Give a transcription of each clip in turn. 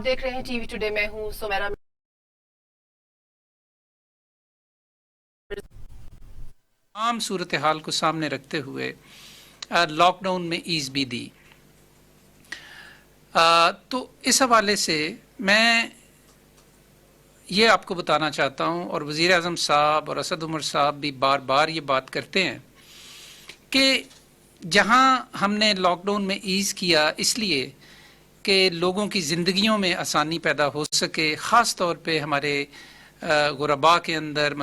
دیکھ رہے ہیں ٹی وی ٹوڈے، میں ہوں سمیرا۔ عام صورتحال کو سامنے رکھتے ہوئے لاک ڈاؤن میں ایز بھی دی۔ تو اس حوالے سے میں یہ آپ کو بتانا چاہتا ہوں، اور وزیر اعظم صاحب اور اسد عمر صاحب بھی بار بار یہ بات کرتے ہیں کہ جہاں ہم نے لاک ڈاؤن میں ایز کیا اس لیے کہ لوگوں کی زندگیوں میں آسانی پیدا ہو سکے، خاص طور پہ ہمارے غرباء کے اندر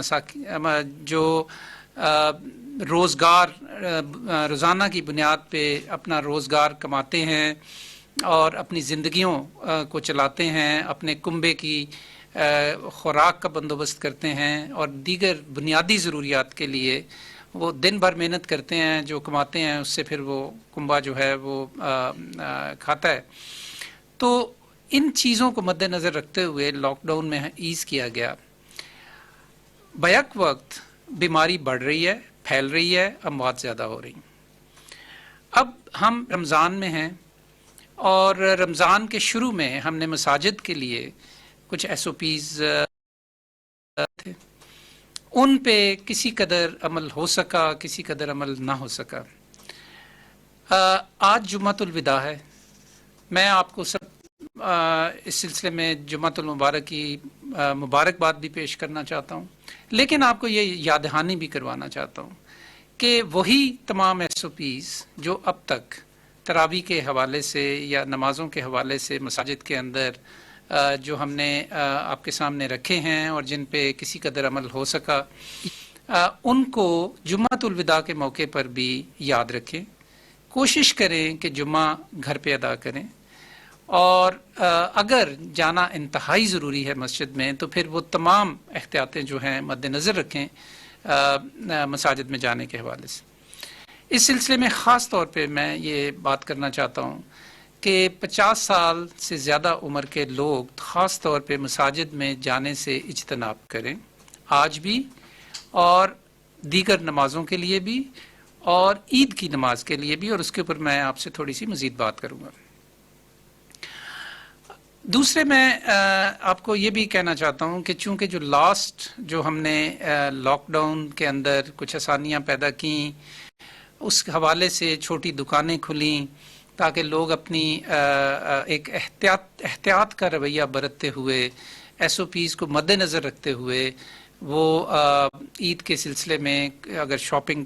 جو روزگار روزانہ کی بنیاد پہ اپنا روزگار کماتے ہیں اور اپنی زندگیوں کو چلاتے ہیں، اپنے کنبے کی خوراک کا بندوبست کرتے ہیں اور دیگر بنیادی ضروریات کے لیے وہ دن بھر محنت کرتے ہیں، جو کماتے ہیں اس سے پھر وہ کنبا جو ہے وہ کھاتا ہے۔ تو ان چیزوں کو مد نظر رکھتے ہوئے لاک ڈاؤن میں ایز کیا گیا۔ بیک وقت بیماری بڑھ رہی ہے، پھیل رہی ہے، اموات زیادہ ہو رہی ہیں۔ اب ہم رمضان میں ہیں اور رمضان کے شروع میں ہم نے مساجد کے لیے کچھ ایس او پیز تھے، ان پہ کسی قدر عمل ہو سکا، کسی قدر عمل نہ ہو سکا۔ آج جمعۃ الوداع ہے، میں آپ کو سب اس سلسلے میں جمعۃ المبارک کی مبارکباد بھی پیش کرنا چاہتا ہوں، لیکن آپ کو یہ یاد دہانی بھی کروانا چاہتا ہوں کہ وہی تمام ایس او پیز جو اب تک تراویح کے حوالے سے یا نمازوں کے حوالے سے مساجد کے اندر جو ہم نے آپ کے سامنے رکھے ہیں اور جن پہ کسی قدر عمل ہو سکا، ان کو جمعۃ الوداع کے موقع پر بھی یاد رکھیں، کوشش کریں کہ جمعہ گھر پہ ادا کریں، اور اگر جانا انتہائی ضروری ہے مسجد میں تو پھر وہ تمام احتیاطیں جو ہیں مد نظر رکھیں مساجد میں جانے کے حوالے سے۔ اس سلسلے میں خاص طور پہ میں یہ بات کرنا چاہتا ہوں کہ 50 سال سے زیادہ عمر کے لوگ خاص طور پہ مساجد میں جانے سے اجتناب کریں، آج بھی اور دیگر نمازوں کے لیے بھی اور عید کی نماز کے لیے بھی، اور اس کے اوپر میں آپ سے تھوڑی سی مزید بات کروں گا۔ دوسرے میں آپ کو یہ بھی کہنا چاہتا ہوں کہ چونکہ جو لاسٹ جو ہم نے لاک ڈاؤن کے اندر کچھ آسانیاں پیدا کیں، اس حوالے سے چھوٹی دکانیں کھلیں تاکہ لوگ اپنی ایک احتیاط کا رویہ برتتے ہوئے ایس او پیز کو مد نظر رکھتے ہوئے وہ عید کے سلسلے میں اگر شاپنگ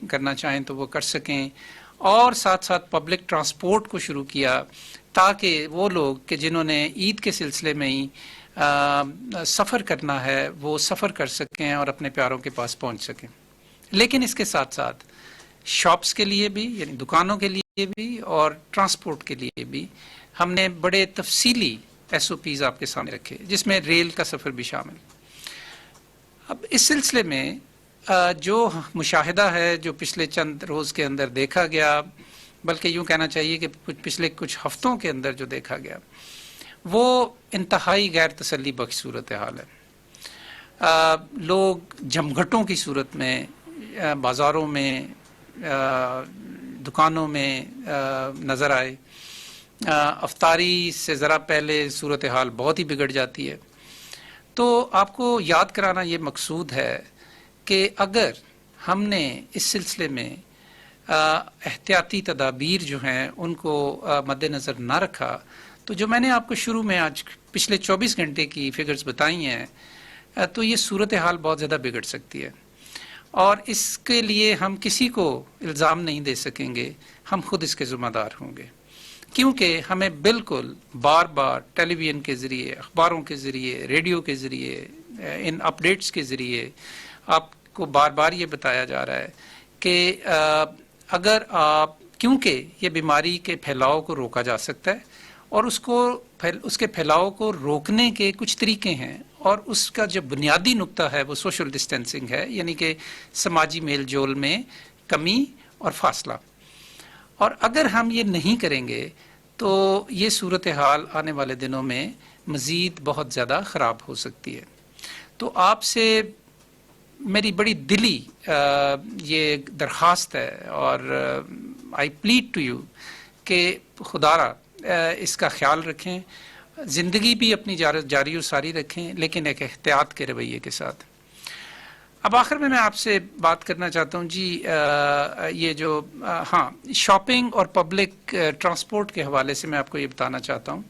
کرنا چاہیں تو وہ کر سکیں، اور ساتھ ساتھ پبلک ٹرانسپورٹ کو شروع کیا تاکہ وہ لوگ کہ جنہوں نے عید کے سلسلے میں ہی سفر کرنا ہے وہ سفر کر سکیں اور اپنے پیاروں کے پاس پہنچ سکیں۔ لیکن اس کے ساتھ ساتھ شاپس کے لیے بھی، یعنی دکانوں کے لیے بھی اور ٹرانسپورٹ کے لیے بھی ہم نے بڑے تفصیلی ایس او پیز آپ کے سامنے رکھے، جس میں ریل کا سفر بھی شامل۔ اب اس سلسلے میں جو مشاہدہ ہے جو پچھلے چند روز کے اندر دیکھا گیا، بلکہ یوں کہنا چاہیے کہ پچھلے کچھ ہفتوں کے اندر جو دیکھا گیا، وہ انتہائی غیر تسلی بخش صورتحال ہے۔ لوگ جمگھٹوں کی صورت میں بازاروں میں، دکانوں میں نظر آئے۔ افطاری سے ذرا پہلے صورتحال بہت ہی بگڑ جاتی ہے۔ تو آپ کو یاد کرانا یہ مقصود ہے کہ اگر ہم نے اس سلسلے میں احتیاطی تدابیر جو ہیں ان کو مد نظر نہ رکھا، تو جو میں نے آپ کو شروع میں آج پچھلے 24 گھنٹے کی فگرز بتائی ہیں، تو یہ صورتحال بہت زیادہ بگڑ سکتی ہے، اور اس کے لیے ہم کسی کو الزام نہیں دے سکیں گے، ہم خود اس کے ذمہ دار ہوں گے، کیونکہ ہمیں بالکل بار بار ٹیلی ویژن کے ذریعے، اخباروں کے ذریعے، ریڈیو کے ذریعے، ان اپڈیٹس کے ذریعے آپ کو بار بار یہ بتایا جا رہا ہے کہ اگر آپ، کیونکہ یہ بیماری کے پھیلاؤ کو روکا جا سکتا ہے، اور اس کے پھیلاؤ کو روکنے کے کچھ طریقے ہیں، اور اس کا جو بنیادی نقطہ ہے وہ سوشل ڈسٹینسنگ ہے، یعنی کہ سماجی میل جول میں کمی اور فاصلہ۔ اور اگر ہم یہ نہیں کریں گے تو یہ صورتحال آنے والے دنوں میں مزید بہت زیادہ خراب ہو سکتی ہے۔ تو آپ سے میری بڑی دلی یہ درخواست ہے، اور آئی پلیڈ ٹو یو کہ خدا را اس کا خیال رکھیں، زندگی بھی اپنی جاری و ساری رکھیں لیکن ایک احتیاط کے رویے کے ساتھ. اب آخر میں آپ سے بات کرنا چاہتا ہوں جی یہ جو ہاں شاپنگ اور پبلک ٹرانسپورٹ کے حوالے سے میں آپ کو یہ بتانا چاہتا ہوں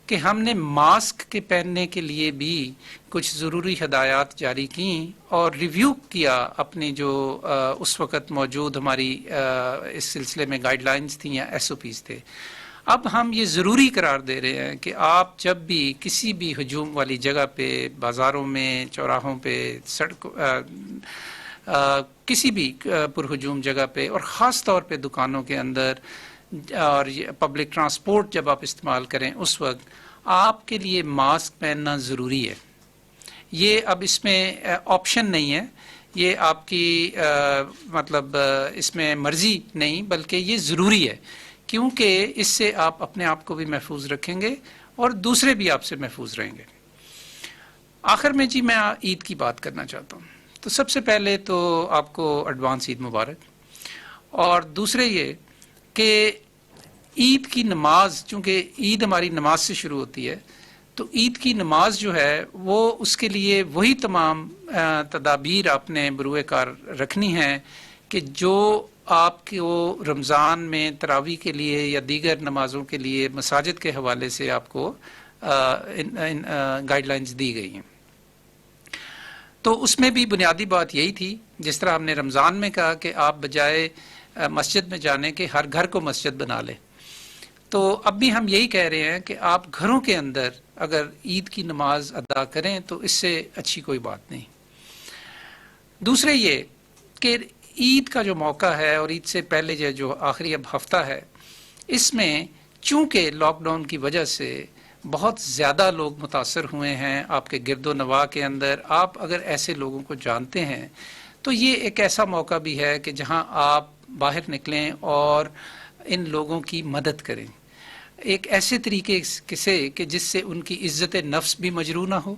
کہ ہم نے ماسک کے پہننے کے لیے بھی کچھ ضروری ہدایات جاری کیں اور ریویو کیا اپنی جو اس وقت موجود ہماری اس سلسلے میں گائیڈ لائنز تھیں یا ایس او پیز تھے. اب ہم یہ ضروری قرار دے رہے ہیں کہ آپ جب بھی کسی بھی ہجوم والی جگہ پہ، بازاروں میں، چوراہوں پہ، کسی بھی پرہجوم جگہ پہ، اور خاص طور پہ دکانوں کے اندر اور پبلک ٹرانسپورٹ جب آپ استعمال کریں اس وقت آپ کے لیے ماسک پہننا ضروری ہے. یہ اب اس میں آپشن نہیں ہے، یہ آپ کی مطلب اس میں مرضی نہیں بلکہ یہ ضروری ہے، کیونکہ اس سے آپ اپنے آپ کو بھی محفوظ رکھیں گے اور دوسرے بھی آپ سے محفوظ رہیں گے. آخر میں جی میں عید کی بات کرنا چاہتا ہوں. تو سب سے پہلے تو آپ کو ایڈوانس عید مبارک، اور دوسرے یہ کہ عید کی نماز، چونکہ عید ہماری نماز سے شروع ہوتی ہے، تو عید کی نماز جو ہے وہ اس کے لیے وہی تمام تدابیر آپ نے بروئے کار رکھنی ہیں کہ جو آپ کو رمضان میں تراویح کے لیے یا دیگر نمازوں کے لیے مساجد کے حوالے سے آپ کو گائیڈ لائنز دی گئی ہیں. تو اس میں بھی بنیادی بات یہی تھی، جس طرح ہم نے رمضان میں کہا کہ آپ بجائے مسجد میں جانے کے ہر گھر کو مسجد بنا لیں، تو اب بھی ہم یہی کہہ رہے ہیں کہ آپ گھروں کے اندر اگر عید کی نماز ادا کریں تو اس سے اچھی کوئی بات نہیں. دوسرے یہ کہ عید کا جو موقع ہے اور عید سے پہلے جو آخری اب ہفتہ ہے، اس میں چونکہ لاک ڈاؤن کی وجہ سے بہت زیادہ لوگ متاثر ہوئے ہیں آپ کے گرد و نواح کے اندر، آپ اگر ایسے لوگوں کو جانتے ہیں تو یہ ایک ایسا موقع بھی ہے کہ جہاں آپ باہر نکلیں اور ان لوگوں کی مدد کریں ایک ایسے طریقے سے کہ جس سے ان کی عزت نفس بھی مجروح نہ ہو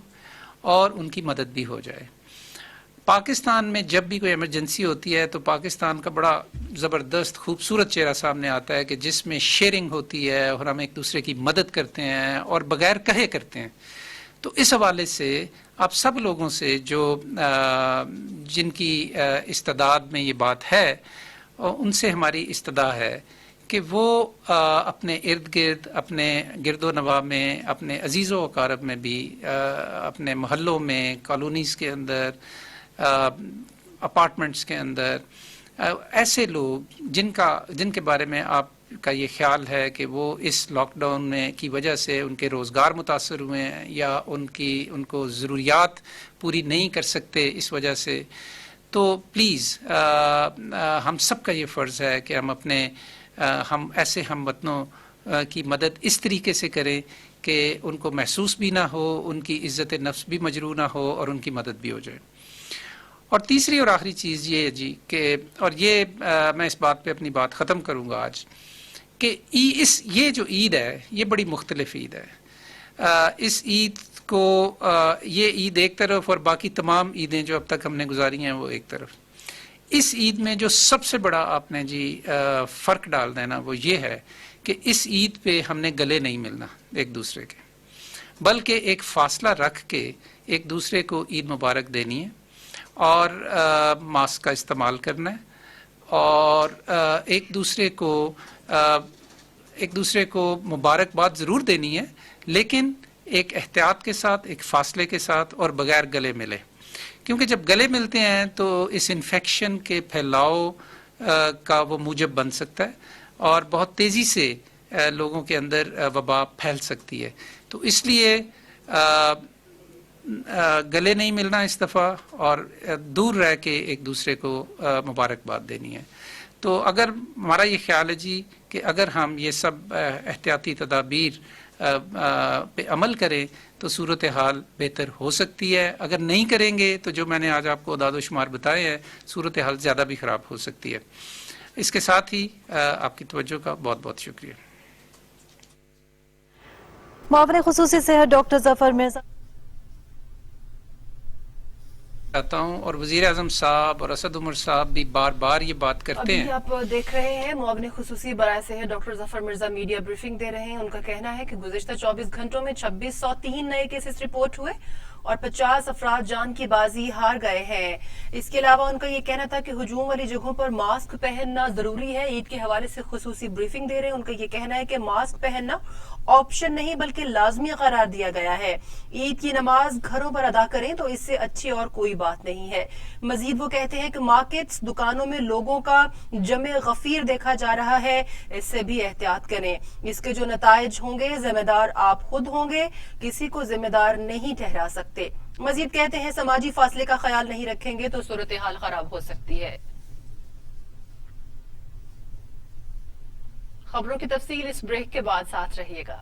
اور ان کی مدد بھی ہو جائے. پاکستان میں جب بھی کوئی ایمرجنسی ہوتی ہے تو پاکستان کا بڑا زبردست خوبصورت چہرہ سامنے آتا ہے کہ جس میں شیئرنگ ہوتی ہے اور ہم ایک دوسرے کی مدد کرتے ہیں اور بغیر کہے کرتے ہیں. تو اس حوالے سے آپ سب لوگوں سے جو جن کی استعداد میں یہ بات ہے ان سے ہماری استدعا ہے کہ وہ اپنے ارد گرد، اپنے گرد و نواح میں، اپنے عزیز و اقارب میں بھی، اپنے محلوں میں، کالونیز کے اندر، اپارٹمنٹس کے اندر ایسے لوگ جن کے بارے میں آپ کا یہ خیال ہے کہ وہ اس لاک ڈاؤن میں کی وجہ سے ان کے روزگار متاثر ہوئے ہیں یا ان کو ضروریات پوری نہیں کر سکتے اس وجہ سے، تو پلیز ہم سب کا یہ فرض ہے کہ ہم ایسے ہم وطنوں کی مدد اس طریقے سے کریں کہ ان کو محسوس بھی نہ ہو، ان کی عزت نفس بھی مجروح نہ ہو اور ان کی مدد بھی ہو جائے. اور تیسری اور آخری چیز یہ ہے جی کہ، اور یہ میں اس بات پہ اپنی بات ختم کروں گا آج، کہ یہ جو عید ہے یہ بڑی مختلف عید ہے. اس عید کو یہ عید ایک طرف اور باقی تمام عیدیں جو اب تک ہم نے گزاری ہیں وہ ایک طرف. اس عید میں جو سب سے بڑا آپ نے جی فرق ڈال دینا وہ یہ ہے کہ اس عید پہ ہم نے گلے نہیں ملنا ایک دوسرے کے، بلکہ ایک فاصلہ رکھ کے ایک دوسرے کو عید مبارک دینی ہے اور ماسک کا استعمال کرنا ہے اور ایک دوسرے کو مبارکباد ضرور دینی ہے، لیکن ایک احتیاط کے ساتھ، ایک فاصلے کے ساتھ اور بغیر گلے ملے، کیونکہ جب گلے ملتے ہیں تو اس انفیکشن کے پھیلاؤ کا وہ موجب بن سکتا ہے اور بہت تیزی سے لوگوں کے اندر وبا پھیل سکتی ہے. تو اس لیے گلے نہیں ملنا اس دفعہ اور دور رہ کے ایک دوسرے کو مبارکباد دینی ہے. تو اگر ہمارا یہ خیال ہے جی کہ اگر ہم یہ سب احتیاطی تدابیر پہ عمل کریں تو صورتحال بہتر ہو سکتی ہے. اگر نہیں کریں گے تو جو میں نے آج آپ کو اعداد و شمار بتائے ہیں صورتحال زیادہ بھی خراب ہو سکتی ہے. اس کے ساتھ ہی آپ کی توجہ کا بہت بہت شکریہ. معاون خصوصی صحت ڈاکٹر ظفر مرزا. چاہتا ہوں اور وزیر اعظم صاحب اور اسد عمر صاحب بھی بار بار یہ بات کرتے ابھی ہیں. آپ دیکھ رہے ہیں معاون خصوصی برائے صحت ڈاکٹر ظفر مرزا میڈیا بریفنگ دے رہے ہیں. ان کا کہنا ہے کہ گزشتہ 24 گھنٹوں میں 2603 نئے کیسز رپورٹ ہوئے اور 50 افراد جان کی بازی ہار گئے ہیں. اس کے علاوہ ان کا یہ کہنا تھا کہ ہجوم والی جگہوں پر ماسک پہننا ضروری ہے. عید کے حوالے سے خصوصی بریفنگ دے رہے ہیں. ان کا یہ کہنا ہے کہ ماسک پہننا آپشن نہیں بلکہ لازمی قرار دیا گیا ہے. عید کی نماز گھروں پر ادا کریں تو اس سے اچھی اور کوئی بات نہیں ہے. مزید وہ کہتے ہیں کہ مارکیٹس دکانوں میں لوگوں کا جمع غفیر دیکھا جا رہا ہے, اس سے بھی احتیاط کریں. اس کے جو نتائج ہوں گے ذمہ دار آپ خود ہوں گے, کسی کو ذمہ دار نہیں ٹھہرا سکتے. مزید کہتے ہیں سماجی فاصلے کا خیال نہیں رکھیں گے تو صورتحال خراب ہو سکتی ہے. خبروں کی تفصیل اس بریک کے بعد ساتھ رہیے گا.